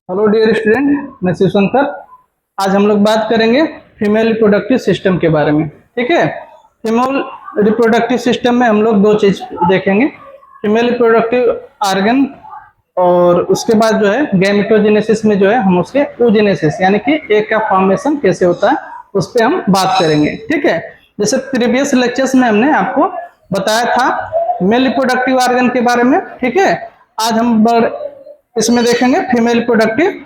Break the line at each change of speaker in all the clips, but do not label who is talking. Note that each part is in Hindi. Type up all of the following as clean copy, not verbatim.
हेलो डियर स्टूडेंट, मैं शिव शंकर। आज हम लोग बात करेंगे फीमेल रिप्रोडक्टिव सिस्टम के बारे में। ठीक है, फीमेल रिप्रोडक्टिव सिस्टम में हम लोग दो चीज देखेंगे, फीमेल रिप्रोडक्टिव ऑर्गन और उसके बाद जो है गैमेटोजेनेसिस में जो है हम उसके oogenesis यानी कि एग का फॉर्मेशन कैसे होता है उस पर हम बात करेंगे। ठीक है, जैसे प्रीवियस लेक्चर्स में हमने आपको बताया था मेल रिप्रोडक्टिव ऑर्गन के बारे में। ठीक है, आज हम इसमें देखेंगे फीमेल रिप्रोडक्टिव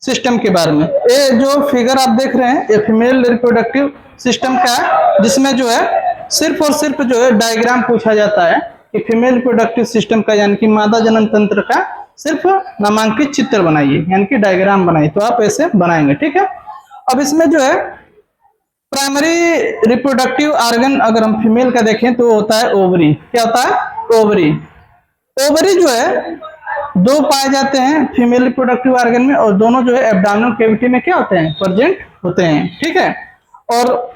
सिस्टम के बारे में। ये जो फिगर आप देख रहे हैं ये फीमेल रिप्रोडक्टिव सिस्टम का है, जिसमें जो है सिर्फ और सिर्फ जो है डायग्राम पूछा जाता है कि फीमेल रिप्रोडक्टिव सिस्टम का यानी कि मादा जनन तंत्र का सिर्फ नामांकित चित्र बनाइए यानी कि डायग्राम बनाइए, तो आप ऐसे बनाएंगे। ठीक है, अब इसमें जो है प्राइमरी रिप्रोडक्टिव ऑर्गन अगर हम फीमेल का देखें तो होता है ओवरी। क्या होता है? ओवरी। ओवरी जो है दो पाए जाते हैं फीमेल रिप्रोडक्टिव ऑर्गन में और दोनों जो है एब्डोमिनल कैविटी में क्या होते हैं? प्रेजेंट होते हैं। ठीक है, और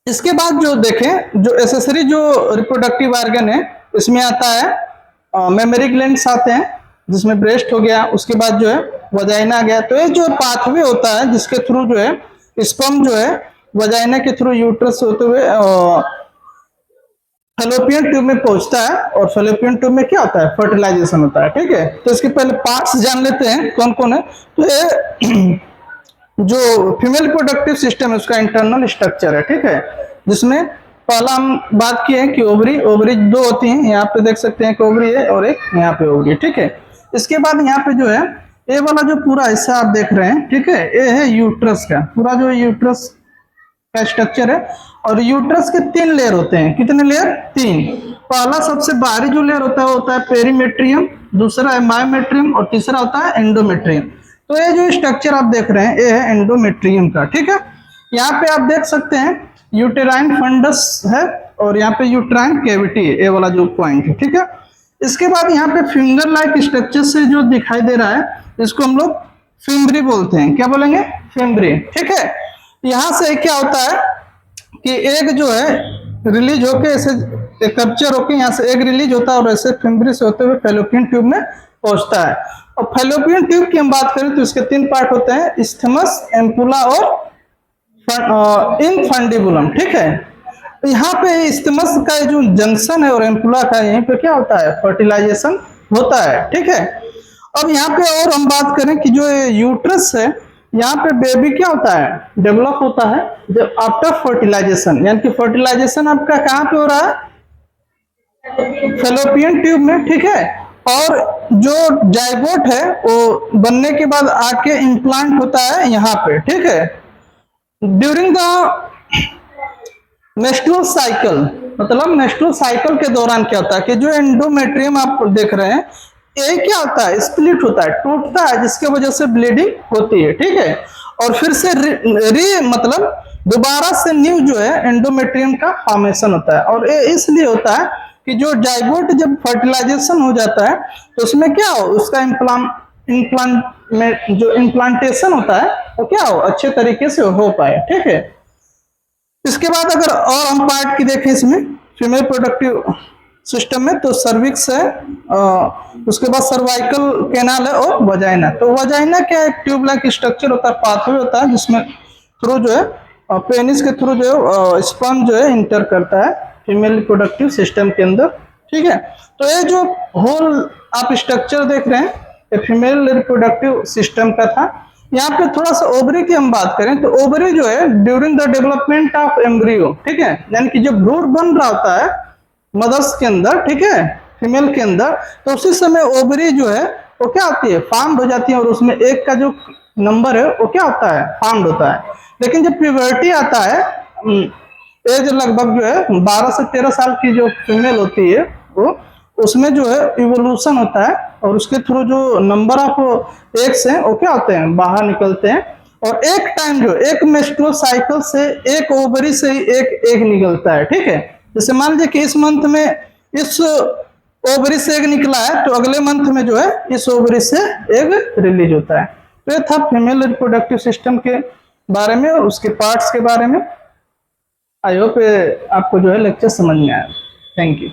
इसके बाद जो देखें जो एसेसरी जो रिप्रोडक्टिव ऑर्गन है इसमें आता है मेमोरी ग्लैंड्स आते हैं, जिसमें ब्रेस्ट हो गया, उसके बाद जो है वजाइना आ गया। तो ये जो पाथवे होता है जिसके थ्रू जो है स्पर्म जो है वजाइना के थ्रू यूट्रस होते हुए फैलोपियन ट्यूब में पहुंचता है और फैलोपियन ट्यूब में क्या होता है? फर्टिलाइजेशन होता है। ठीक है, तो इसके पहले पार्ट्स जान लेते हैं कौन कौन है। तो ये जो फीमेल रिप्रोडक्टिव सिस्टम है उसका इंटरनल स्ट्रक्चर है। ठीक है, जिसमें पहला हम बात किए हैं कि ओवरी। ओवरी दो होती हैं, यहाँ पे देख सकते हैं कि ओवरी है और एक यहाँ पे ओवरी है। ठीक है, इसके बाद यहाँ पे जो है ये वाला जो पूरा हिस्सा आप देख रहे हैं, ठीक है, ये है यूट्रस का पूरा जो यूट्रस का स्ट्रक्चर है। और यूट्रस के तीन लेयर होते हैं। कितने लेयर? तीन। पहला सबसे बाहरी जो लेयर होता है वो होता है पेरीमेट्रियम, दूसरा है मायोमेट्रियम और तीसरा होता है एंडोमेट्रियम। तो ये जो स्ट्रक्चर आप देख रहे हैं ये है एंडोमेट्रियम का। ठीक है, यहाँ पे आप देख सकते हैं यूटेराइन फंडस है और यहाँ पे यूटेराइन कैविटी है, ये वाला जो पॉइंट है। ठीक है, इसके बाद यहाँ पे फिंगर लाइक स्ट्रक्चर से जो दिखाई दे रहा है इसको हम लोग फिम्ब्री बोलते हैं। क्या बोलेंगे? फिम्ब्री। ठीक है, यहाँ से क्या होता है कि एग जो है रिलीज होके ऐसे कैप्चर होके यहाँ से एग रिलीज होता है और ऐसे फिम्ब्री से होते हुए फैलोपियन ट्यूब में पहुंचता है। और फैलोपियन ट्यूब की हम बात करें तो इसके तीन पार्ट होते हैं, इस्थमस, एम्पुला और इनफंडिबुलम। ठीक है, यहाँ पे इस्थमस का जो जंक्शन है और एम्पुला का यहीं पे क्या होता है? फर्टिलाइजेशन होता है। ठीक है, अब यहाँ पे और हम बात करें कि जो यूट्रस है यहाँ पे बेबी क्या होता है? डेवलप होता है जब आफ्टर फर्टिलाइजेशन, यानी कि फर्टिलाइजेशन आपका कहाँ पे हो रहा है? फैलोपियन ट्यूब में। ठीक है, और जो जाइगोट है वो बनने के बाद आके इम्प्लांट होता है यहाँ पे। ठीक है, ड्यूरिंग द मेस्ट्रुअल साइकिल, मतलब मेस्ट्रुअल साइकिल के दौरान क्या होता है कि जो एंडोमेट्रियम आप देख रहे हैं ये क्या होता है? स्प्लिट होता है, टूटता है, जिसके वजह से ब्लीडिंग होती है। ठीक है, और फिर से मतलब दोबारा से न्यू जो है एंडोमेट्रियम का फॉर्मेशन होता है। और ये इसलिए होता है कि जो जाइगोट जब फर्टिलाइजेशन हो जाता है तो उसमें क्या हो? उसका इम्प्लांट में जो इम्प्लांटेशन होता है वो क्या हो? अच्छे तरीके से हो पाए। ठीक है, इसके बाद अगर और हम पार्ट की देखें इसमें फीमेल प्रोडक्टिव सिस्टम में तो सर्विक्स है, उसके बाद सर्वाइकल कैनाल है और वजाइना। तो वजाइना क्या है? ट्यूब लाइक स्ट्रक्चर होता है, पाथवे होता है जिसमें थ्रू जो है पेनिस के थ्रू जो है स्पर्म जो है इंटर करता है फीमेल रिप्रोडक्टिव सिस्टम के अंदर। ठीक है, तो ये जो होल आप स्ट्रक्चर देख रहे हैं ये फीमेल रिप्रोडक्टिव सिस्टम का था। यहाँ पे थोड़ा सा ओवरी की हम बात करें तो ओवरी जो है during the development of embryo, ठीक है, यानी कि जब भ्रूण बन रहा होता है मदर्स के अंदर, ठीक है, फीमेल के अंदर, तो उसी समय ओवरी जो है वो क्या होती है? फार्म्ड हो जाती है और उसमें एक का जो नंबर है वो क्या होता है? फार्म्ड होता है। लेकिन जब प्यूबर्टी आता है, एज लगभग जो है 12 से 13 साल की जो फीमेल होती है वो उसमें जो है इवोल्यूशन होता है और उसके थ्रू जो नंबर ऑफ एग्स हैं वो क्या होते हैं? बाहर निकलते हैं। और एक टाइम जो एक मेस्ट्रुअल साइकिल से एक ओवरी से ही एक एग निकलता है। ठीक है, जैसे मान लीजिए कि इस मंथ में इस ओवरी से एग निकला है तो अगले मंथ में जो है इस ओवरी से एग रिलीज होता है। तो ये था फीमेल रिप्रोडक्टिव सिस्टम के बारे में और उसके पार्ट्स के बारे में। आई होप आपको जो है लेक्चर समझ में आया। Thank you.